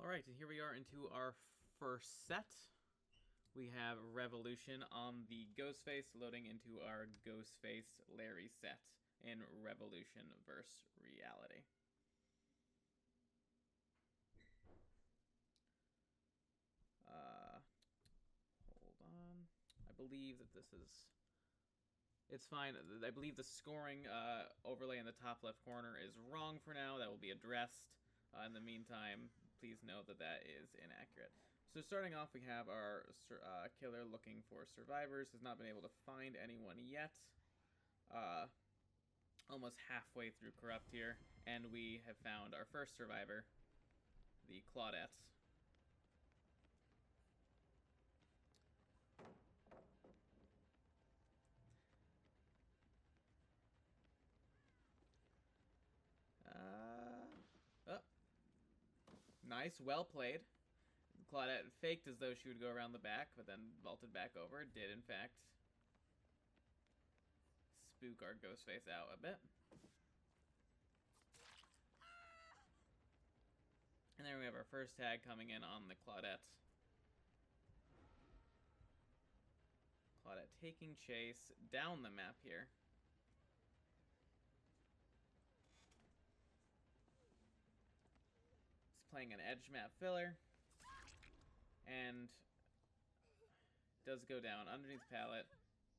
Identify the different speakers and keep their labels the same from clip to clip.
Speaker 1: Alright, and here we are into our first set. We have Revolution on the Ghostface loading into our Ghostface Larry set in Revolution vs. Reality. Hold on. I believe that this is... It's fine. I believe the scoring overlay in the top left corner is wrong for now. That will be addressed. In the meantime, please note that that is inaccurate. So starting off, we have our killer looking for survivors. Has not been able to find anyone yet. Almost halfway through Corrupt here, and we have found our first survivor, the Claudette. Oh. Nice, well played. Claudette faked as though she would go around the back, but then vaulted back over. Did, in fact, spook our Ghostface out a bit. And then we have our first tag coming in on the Claudette. Claudette taking chase down the map here. Playing an edge map filler, and does go down underneath the pallet,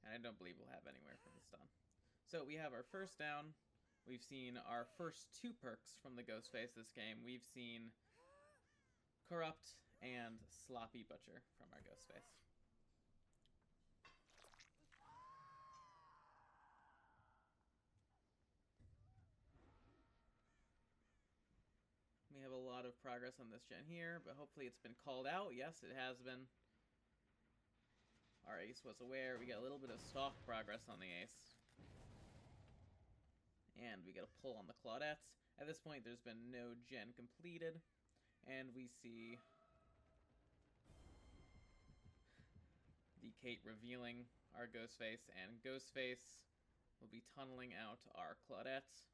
Speaker 1: and I don't believe we'll have anywhere for the stun. So we have our first down. We've seen our first two perks from the Ghostface this game. We've seen Corrupt and Sloppy Butcher from our Ghostface. We have a lot of progress on this gen here, but hopefully it's been called out. Yes, it has been. Our ace was aware. We got a little bit of stalk progress on the ace. And we get a pull on the Claudettes. At this point, there's been no gen completed. And we see the Kate revealing our Ghostface, and Ghostface will be tunneling out our Claudettes.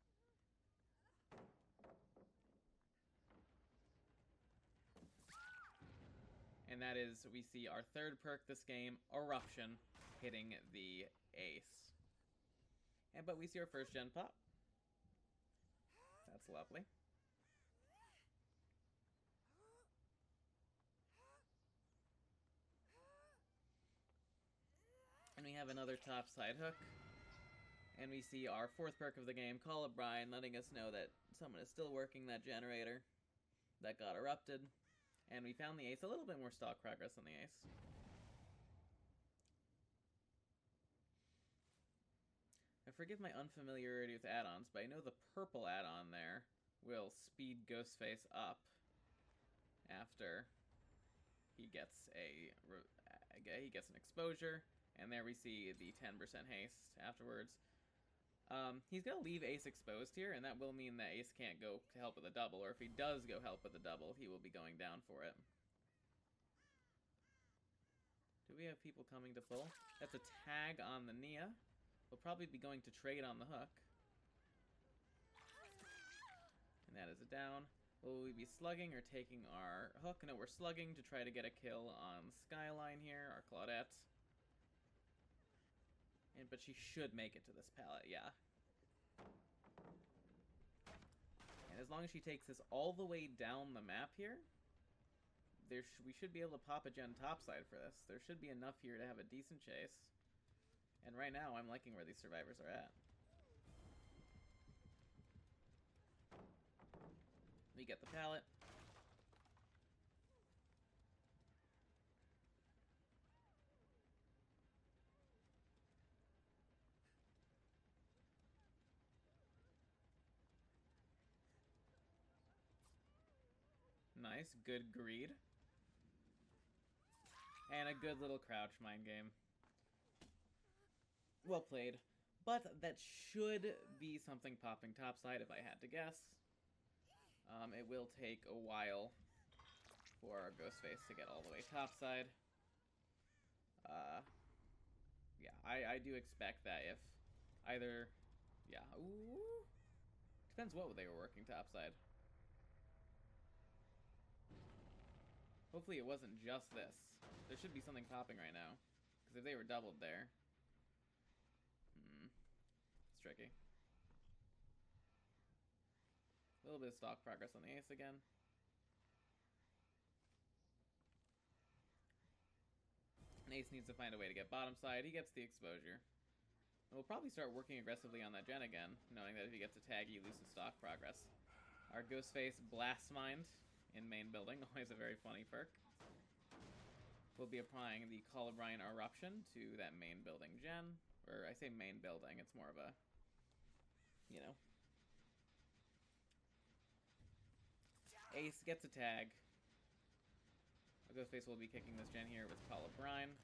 Speaker 1: And that is, we see our third perk this game, Eruption, hitting the ace. But we see our first gen pop. That's lovely. And we have another topside hook. And we see our fourth perk of the game, Call of Brine, letting us know that someone is still working that generator that got erupted. And we found the ace. A little bit more stock progress on the ace. I forgive my unfamiliarity with add-ons, but I know the purple add-on there will speed Ghostface up after he gets an exposure. And there we see the 10% haste afterwards. He's going to leave ace exposed here, and that will mean that ace can't go to help with a double, or if he does go help with a double, he will be going down for it. Do we have people coming to pull? That's a tag on the Nia. We'll probably be going to trade on the hook. And that is a down. Will we be slugging or taking our hook? No, we're slugging to try to get a kill on Skyline here, our Claudette. But she should make it to this pallet, yeah. And as long as she takes this all the way down the map here, we should be able to pop a gen topside for this. There should be enough here to have a decent chase. And right now, I'm liking where these survivors are at. We get the pallet. Nice, good greed. And a good little crouch mind game. Well played. But that should be something popping topside if I had to guess. It will take a while for our Ghostface to get all the way topside. Yeah, I do expect that if either... Yeah, ooh. Depends what they were working topside. Hopefully it wasn't just this. There should be something popping right now. Because if they were doubled there... it's tricky. A little bit of stock progress on the ace again. And ace needs to find a way to get bottom side. He gets the exposure. And we'll probably start working aggressively on that gen again, knowing that if he gets a tag, he loses stock progress. Our Ghostface Blast Mind in main building, always a very funny perk. We'll be applying the Colubrine Eruption to that main building gen. Or I say main building, it's more of a, you know. Ace gets a tag. Our Ghostface will be kicking this gen here with Colubrine.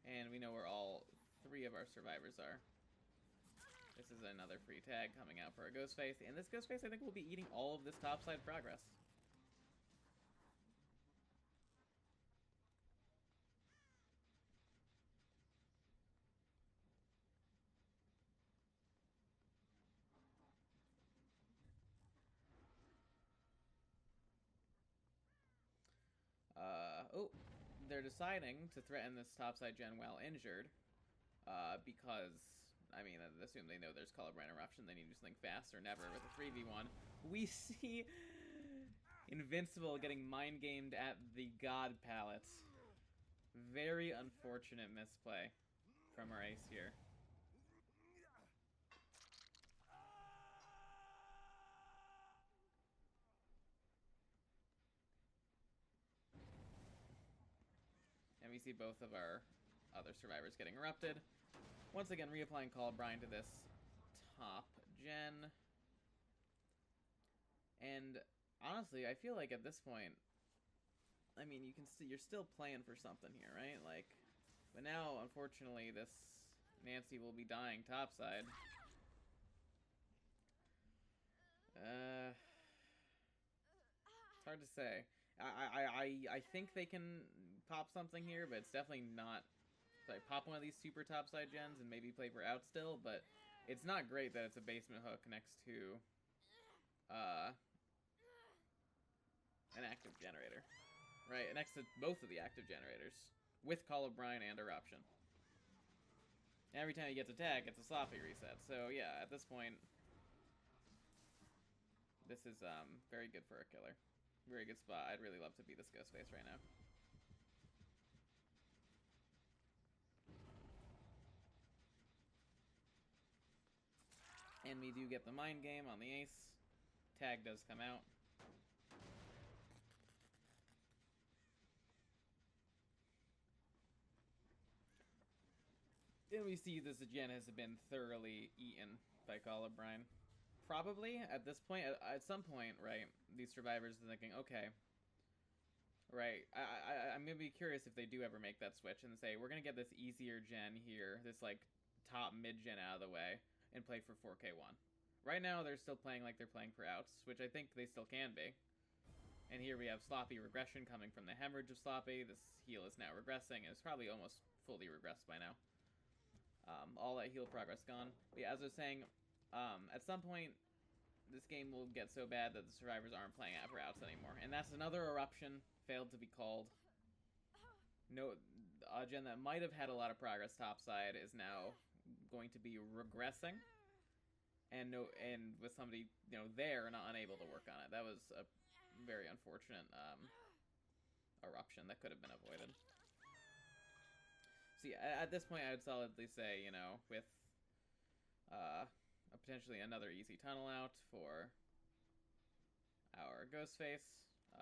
Speaker 1: And we know where all 3 of our survivors are. This is another free tag coming out for a Ghostface. And this Ghostface, I think, will be eating all of this topside progress. Oh, they're deciding to threaten this topside gen while injured. Because, I mean, I assume they know there's Colubrine Eruption. They need to just think faster never with a 3v1. We see Invincible getting mind-gamed at the God Palette. Very unfortunate misplay from our ace here. And we see both of our other survivors getting erupted. Once again, reapplying Colubrine to this top gen. And honestly, I feel like at this point, I mean, you can see you're still playing for something here, right? Like, but now, unfortunately, this Nancy will be dying topside. It's hard to say. I think they can pop something here, but it's definitely not. Like, pop one of these super topside gens and maybe play for out still, but it's not great that it's a basement hook next to an active generator. Right, next to both of the active generators with Colubrine and Eruption. And every time he gets a tag, it's a sloppy reset. So yeah, at this point, this is very good for a killer. Very good spot. I'd really love to be this Ghostface right now. And we do get the mind game on the ace. Tag does come out. And we see this gen has been thoroughly eaten by Colubrine. Probably, at this point, at some point, right, these survivors are thinking, okay, right, I'm going to be curious if they do ever make that switch and say, we're going to get this easier gen here, this, like, top mid-gen out of the way, and play for 4K1. Right now, they're still playing like they're playing for outs, which I think they still can be. And here we have Sloppy regression coming from the hemorrhage of Sloppy. This heal is now regressing, and it's probably almost fully regressed by now. All that heal progress gone. But yeah, as I was saying, at some point, this game will get so bad that the survivors aren't playing out for outs anymore. And that's another eruption, failed to be called. No, a gen that might have had a lot of progress topside is now going to be regressing. And with somebody, you know, there, not unable to work on it. That was a very unfortunate eruption that could have been avoided. See, at this point, I would solidly say, you know, with potentially another easy tunnel out for our Ghostface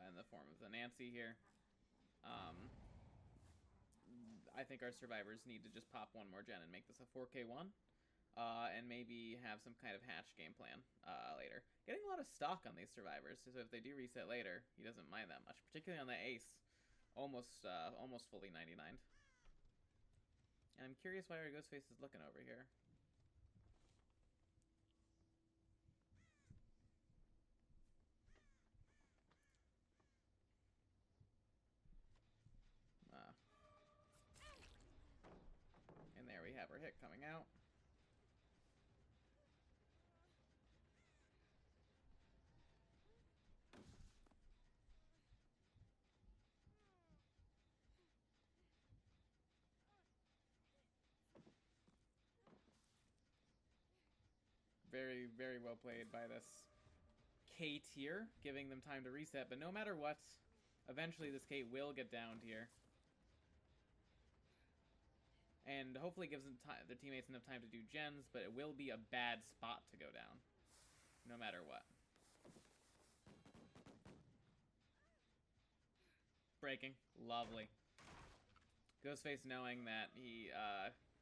Speaker 1: in the form of the Nancy here. I think our survivors need to just pop one more gen and make this a 4K1. And maybe have some kind of hatch game plan later. Getting a lot of stock on these survivors, so if they do reset later, he doesn't mind that much. Particularly on the ace, almost fully 99'd. And I'm curious why our Ghostface is looking over here. And there we have our hit coming out. very, very well played by this K tier, giving them time to reset. But no matter what, eventually this K will get down tier. And hopefully gives them their teammates enough time to do gens, but it will be a bad spot to go down. No matter what. Breaking. Lovely. Ghostface knowing that he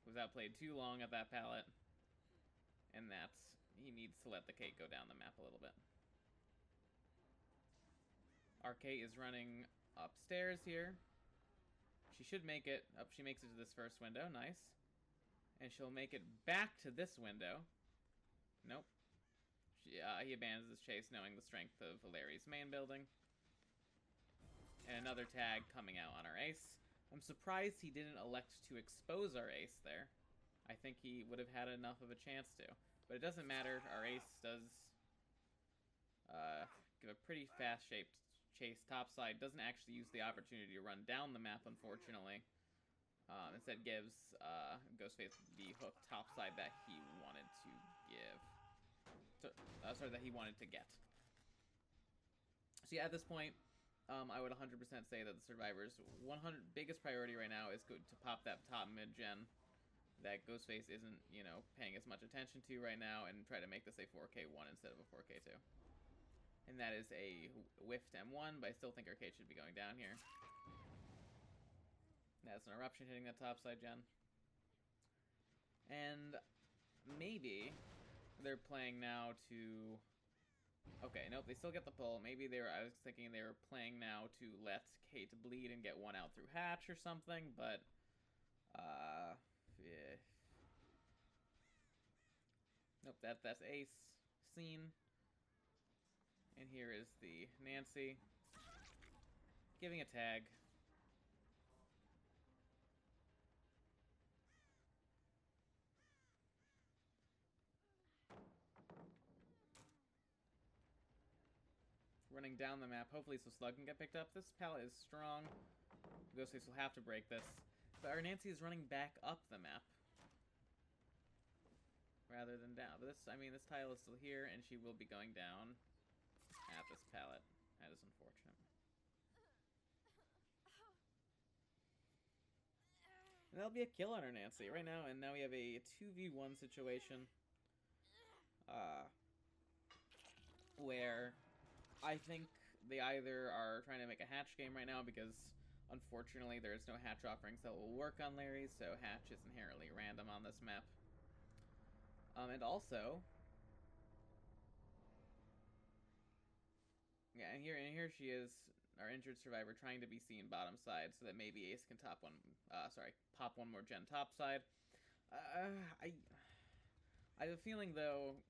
Speaker 1: was outplayed too long at that pallet. And that he needs to let the Kate go down the map a little bit. Our Kate is running upstairs here. She should make it. Oh, she makes it to this first window. Nice. And she'll make it back to this window. Nope. He abandons his chase knowing the strength of Larry's main building. And another tag coming out on our ace. I'm surprised he didn't elect to expose our ace there. I think he would have had enough of a chance to. But it doesn't matter. Our ace does give a pretty fast-shaped chase topside. Doesn't actually use the opportunity to run down the map, unfortunately. Instead gives Ghostface the hook topside that he wanted to give. Sorry, that he wanted to get. So yeah, at this point, I would 100% say that the Survivor's biggest priority right now is to pop that top mid-gen that Ghostface isn't, you know, paying as much attention to right now, and try to make this a 4K1 instead of a 4K2. And that is a whiffed M1, but I still think our Kate should be going down here. That's an eruption hitting that topside gen. And maybe they're playing now to... Okay, nope, they still get the pull. Maybe they were... I was thinking they were playing now to let Kate bleed and get one out through hatch or something, but... yeah. Nope, that's ace scene. And here is the Nancy. Giving a tag. Running down the map, hopefully so Slug can get picked up. This pallet is strong. Ghostface will have to break this. But our Nancy is running back up the map. Rather than down. But this, I mean, this tile is still here, and she will be going down at this pallet. That is unfortunate. And that'll be a kill on our Nancy right now, and now we have a 2v1 situation. Where I think they either are trying to make a hatch game right now because, unfortunately, there's no hatch offerings that will work on Larry, so hatch is inherently random on this map. And also... Yeah, and here she is, our injured survivor, trying to be seen bottom side so that maybe Ace can pop one more gen top side. I have a feeling, though...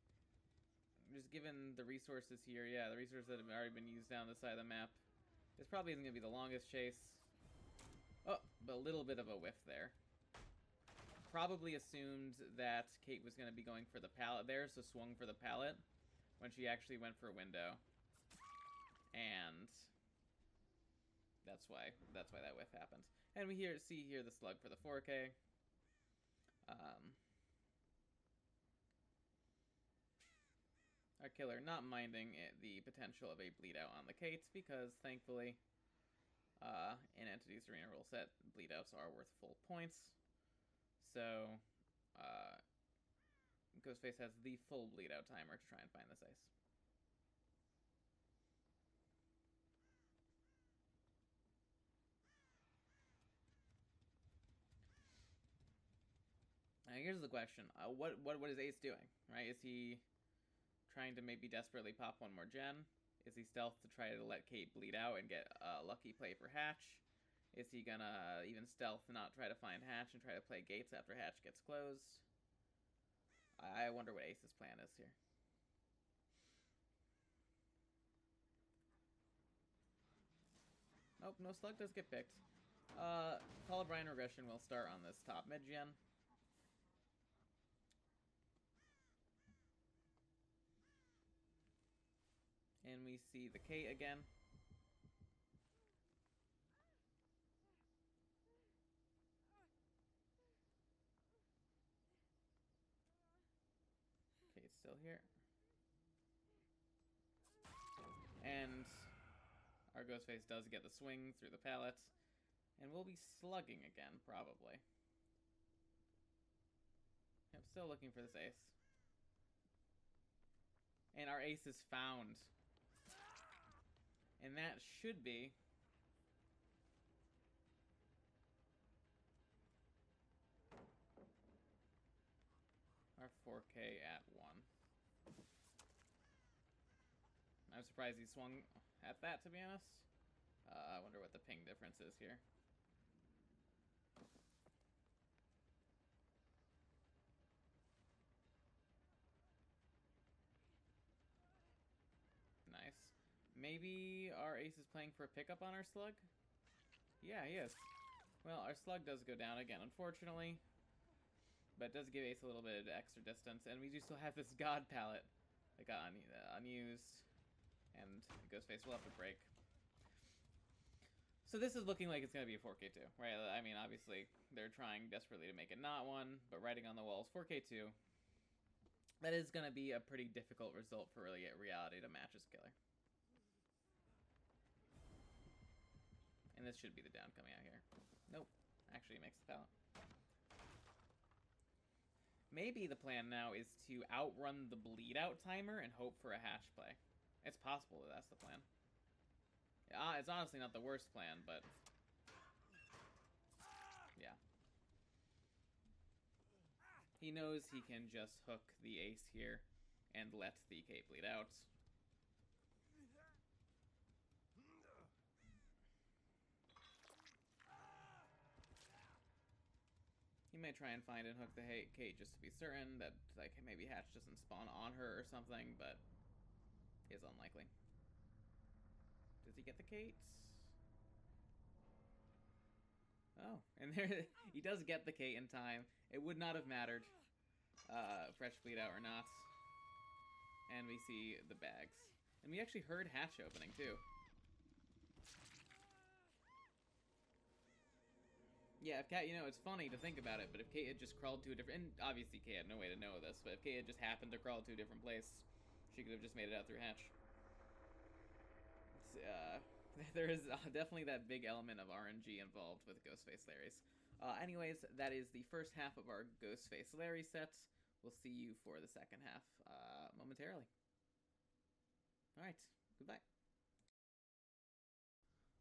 Speaker 1: Just given the resources here, yeah, the resources that have already been used down the side of the map, this probably isn't going to be the longest chase. Oh, but a little bit of a whiff there. Probably assumed that Kate was going to be going for the pallet there, so swung for the pallet when she actually went for a window. And that's why that whiff happened. And we see here the Slug for the 4K. Our killer not minding the potential of a bleed out on the Kates because, thankfully, in Entity's Arena rule set, bleed outs are worth full points. So, Ghostface has the full bleed out timer to try and find this ace. Now, here's the question: what is Ace doing? Right? Is he trying to maybe desperately pop one more gen? Is he stealth to try to let Kate bleed out and get a lucky play for hatch? Is he gonna even stealth and not try to find hatch and try to play gates after hatch gets closed? I wonder what Ace's plan is here. Nope, no Slug does get picked. Colubrine regression will start on this top mid gen. And we see the Kate again. Kate's Still here. And our Ghostface does get the swing through the pallet. And we'll be slugging again, probably. I'm still looking for this ace. And our ace is found. And that should be... our 4K at 1. I'm surprised he swung at that, to be honest. I wonder what the ping difference is here. Nice. Maybe our ace is playing for a pickup on our slug? Yeah, he is. Well, our slug does go down again, unfortunately. But it does give ace a little bit of extra distance. And we do still have this god palette that got unused. And Ghostface will have to break. So this is looking like it's going to be a 4K2, right? I mean, obviously, they're trying desperately to make it not one, but writing on the walls 4K2. That is going to be a pretty difficult result for reality to match his killer. And this should be the down coming out here. Nope. Actually, it makes the pallet. Maybe the plan now is to outrun the bleed out timer and hope for a hatch play. It's possible that that's the plan. It's honestly not the worst plan, but... yeah. He knows he can just hook the ace here and let the K bleed out. He might try and find and hook the Kate just to be certain that, like, maybe Hatch doesn't spawn on her or something, but is unlikely. Does he get the Kate? Oh, and there he does get the Kate in time. It would not have mattered, fresh bleed out or not. And we see the bags. And we actually heard Hatch opening, too. Yeah, if Kat, you know, it's funny to think about it, but if Kate had just crawled to a different... and obviously Kate had no way to know this, but if Kate had just happened to crawl to a different place, she could have just made it out through Hatch. There is definitely that big element of RNG involved with Ghostface Larry's. Anyways, that is the first half of our Ghostface Larry set. We'll see you for the second half momentarily. Alright, goodbye.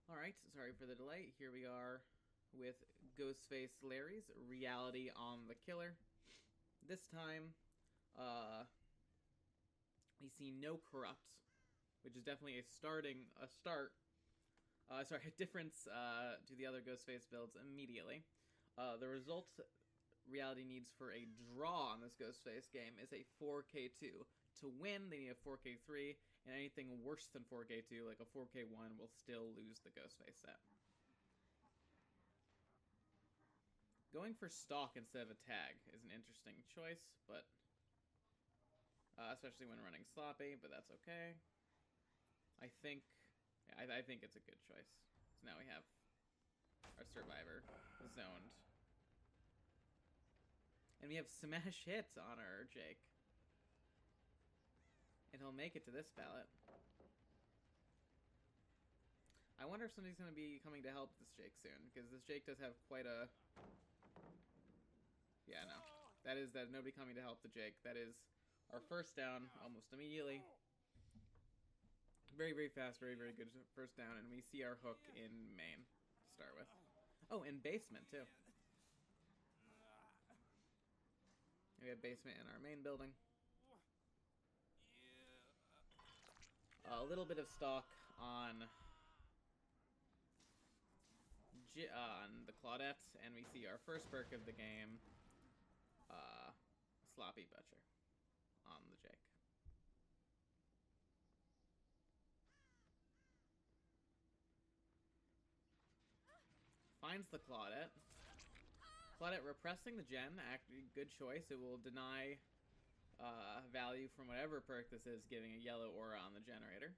Speaker 1: Alright, sorry for the delay. Here we are with Ghostface Larry's reality on the killer. This time, we see no corrupt, which is definitely a difference to the other Ghostface builds immediately. The result reality needs for a draw on this Ghostface game is a 4K2. To win, they need a 4K3, and anything worse than 4K2, like a 4K1, will still lose the Ghostface set. Going for stalk instead of a tag is an interesting choice, but especially when running sloppy, but that's okay. I think it's a good choice. So now we have our survivor zoned. And we have smash hits on our Jake. And he'll make it to this pallet. I wonder if somebody's going to be coming to help this Jake soon, because this Jake does have quite a... yeah, no. That nobody coming to help the Jake. That is our first down almost immediately. Very, very fast, very, very good first down, and we see our hook in main to start with. Oh, and basement, too. We have basement in our main building. A little bit of stock on the Claudette, and we see our first perk of the game, Sloppy Butcher, on the Jake. Finds the Claudette. Claudette repressing the gem, actually good choice. It will deny value from whatever perk this is, giving a yellow aura on the generator.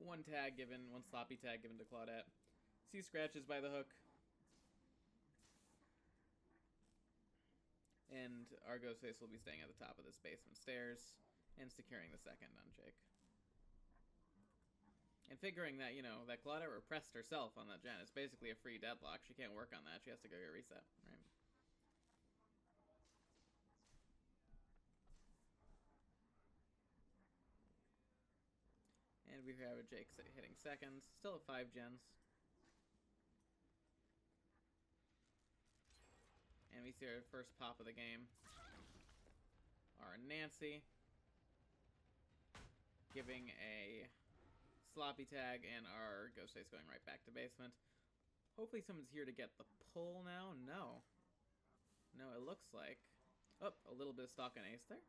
Speaker 1: One sloppy tag given to Claudette. See scratches by the hook. And our Ghostface will be staying at the top of this basement stairs and securing the second on Jake. And figuring that, you know, that Claudia repressed herself on that gen is basically a free deadlock. She can't work on that. She has to go get reset, right? And we have a Jake hitting seconds. Still at 5 gens. And we see our first pop of the game. Our Nancy giving a sloppy tag, and our Ghostface going right back to basement. Hopefully someone's here to get the pull now. No. No, it looks like... Oh, a little bit of stock on Ace there.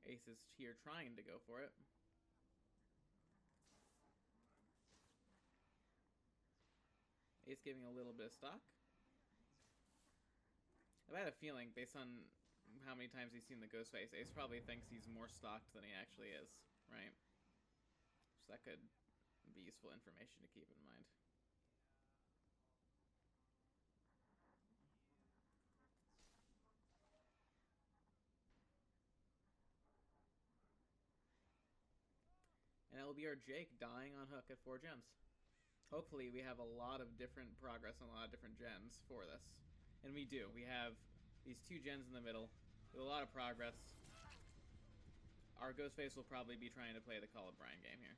Speaker 1: Ace is here trying to go for it. Ace giving a little bit of stock. I've had a feeling, based on how many times he's seen the Ghostface, Ace probably thinks he's more stocked than he actually is, right? So that could be useful information to keep in mind. And it will be our Jake dying on hook at 4 gens. Hopefully we have a lot of different progress and a lot of different gens for this. And we do. We have these 2 gens in the middle with a lot of progress. Our Ghostface will probably be trying to play the Call of Brian game here.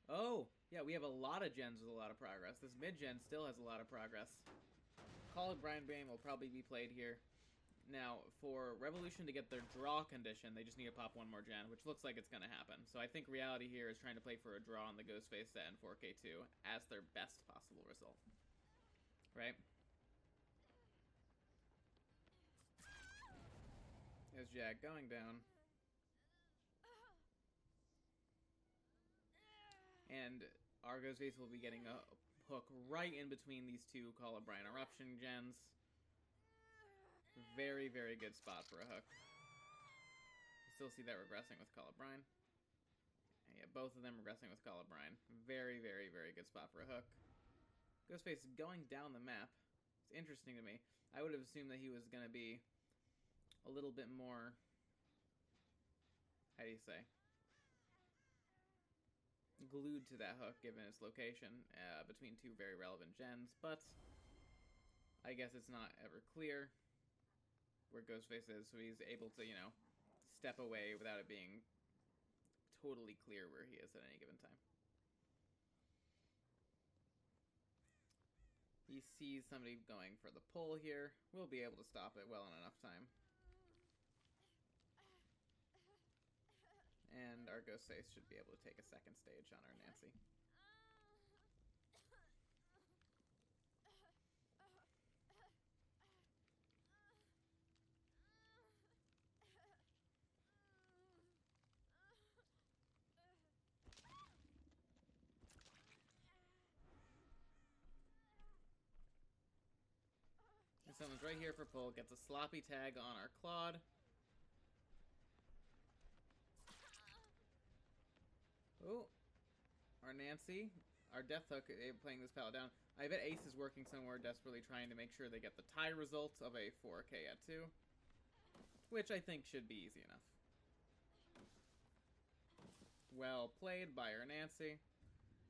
Speaker 1: Oh, yeah, we have a lot of gens with a lot of progress. This mid-gen still has a lot of progress. Call of Brian game will probably be played here. Now, for Revolution to get their draw condition, they just need to pop 1 more gen, which looks like it's going to happen. So I think reality here is trying to play for a draw on the Ghostface set and 4K2 as their best possible result. Right? There's Jack going down. And our Ghostface will be getting a hook right in between these 2 Call of Brian Eruption gens. Very, very good spot for a hook. You still see that regressing with Call of Brian. And yeah, both of them regressing with Call of Brian. Very, very, very good spot for a hook. Ghostface going down the map. It's interesting to me. I would have assumed that he was going to be a little bit more... How do you say? Glued to that hook, given its location between 2 very relevant gens. But I guess it's not ever clear where Ghostface is, so he's able to, you know, step away without it being totally clear where he is at any given time. He sees somebody going for the pull here. We'll be able to stop it well in enough time. And our Ghostface should be able to take a second stage on our Nancy. And someone's right here for pull. Gets a sloppy tag on our Claude. Oh, our Nancy, our Death Hook, playing this pallet down. I bet Ace is working somewhere desperately trying to make sure they get the tie results of a 4K at 2. Which I think should be easy enough. Well played by our Nancy.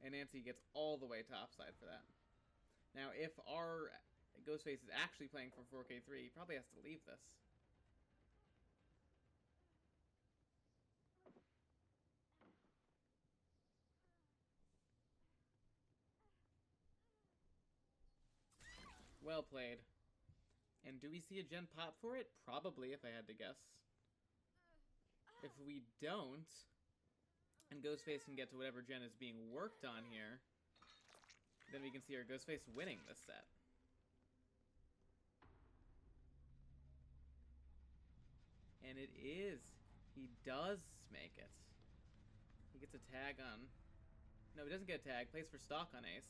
Speaker 1: And Nancy gets all the way topside for that. Now, if our Ghostface is actually playing for 4K3, he probably has to leave this. Well played. And do we see a gen pop for it? Probably, if I had to guess. If we don't, and Ghostface can get to whatever gen is being worked on here, then we can see our Ghostface winning this set. And it is. He does make it. He gets a tag on... No, he doesn't get a tag. Plays for stock on Ace.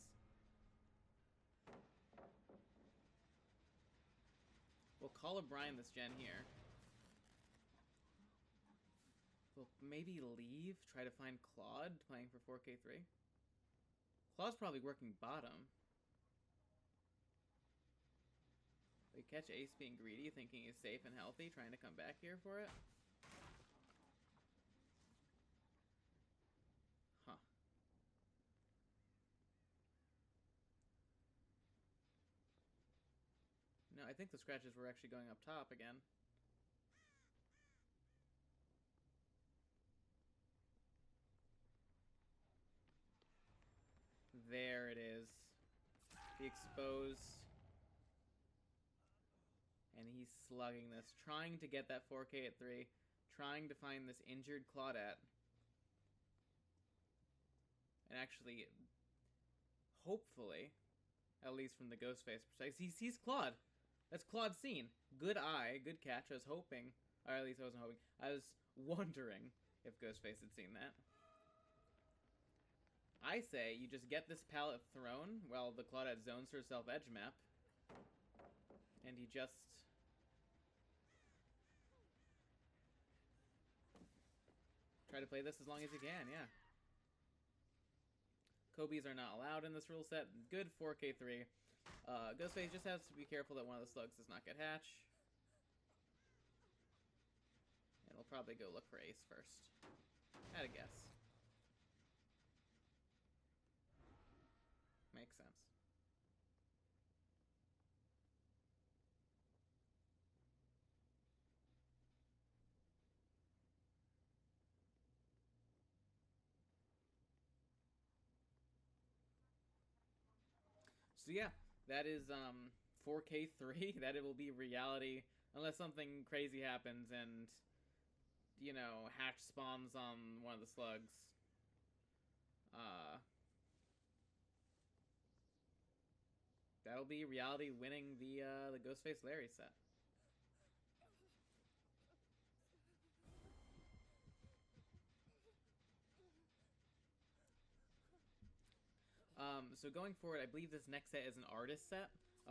Speaker 1: We'll Call of Brian this gen here. We'll maybe leave, try to find Claude playing for 4K3. Claw's probably working bottom. We catch Ace being greedy, thinking he's safe and healthy, trying to come back here for it. Huh. No, I think the scratches were actually going up top again. There it is. The exposed. And he's slugging this, trying to get that 4K at 3, trying to find this injured Claudette. And actually, hopefully, at least from the Ghostface perspective, he sees Claude. That's Claude's scene. Good eye, good catch. I was hoping, or at least I wasn't hoping, I was wondering if Ghostface had seen that. I say you just get this pallet thrown while the Claudette zones herself edge map. And you just... try to play this as long as you can, yeah. Kobe's are not allowed in this rule set. Good 4K3. Ghostface just has to be careful that one of the slugs does not get hatch. And we'll probably go look for Ace first. Had a guess. Makes sense. So yeah, that is 4K3. That it will be reality unless something crazy happens and, you know, hatch spawns on one of the slugs. That'll be reality winning the Ghostface Larry set. So going forward, I believe this next set is an artist set.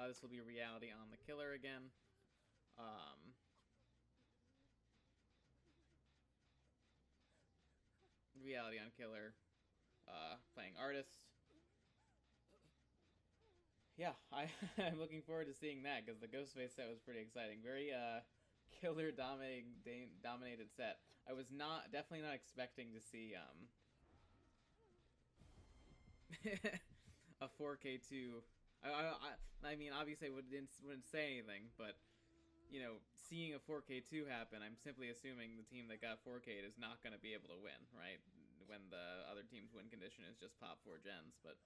Speaker 1: This will be reality on the killer again. Reality on killer, playing artist. Yeah, I'm looking forward to seeing that because the Ghostface set was pretty exciting. Very killer dominated set. I was definitely not expecting to see a 4K2. I mean, obviously I wouldn't say anything, but you know, seeing a 4K2 happen, I'm simply assuming the team that got 4K'd is not going to be able to win, right? When the other team's win condition is just pop 4 gens, but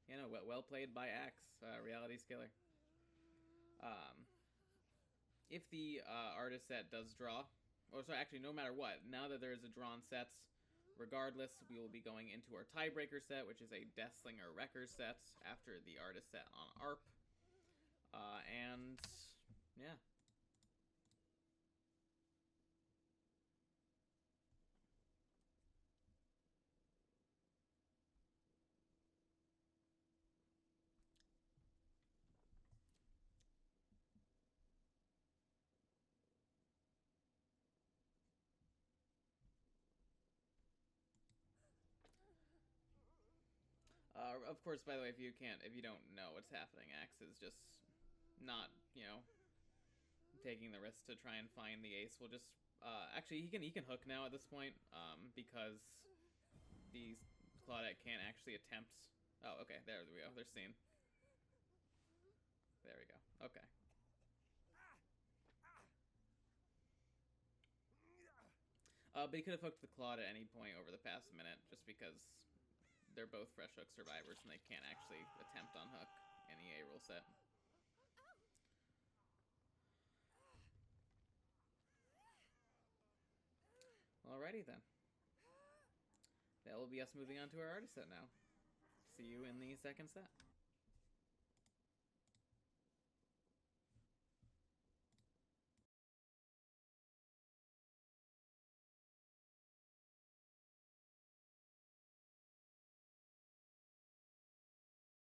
Speaker 1: you know, well played by Axe, Reality's killer. If the artist set does draw, or sorry, actually, no matter what, now that there is a drawn sets, regardless, we will be going into our tiebreaker set, which is a Deathslinger Wrecker set after the artist set on ARP. And yeah. Of course, by the way, if you don't know what's happening, Axe is just not, you know, taking the risk to try and find the ace. We'll just, actually, he can hook now at this point, because the Claudette can't actually attempt. Oh, okay, there we go. They're seen. There we go. Okay. But he could have hooked the Claude at any point over the past minute, just because they're both fresh hook survivors and they can't actually attempt on hook in the A rule set. Alrighty then. That will be us moving on to our artist set now. See you in the second set.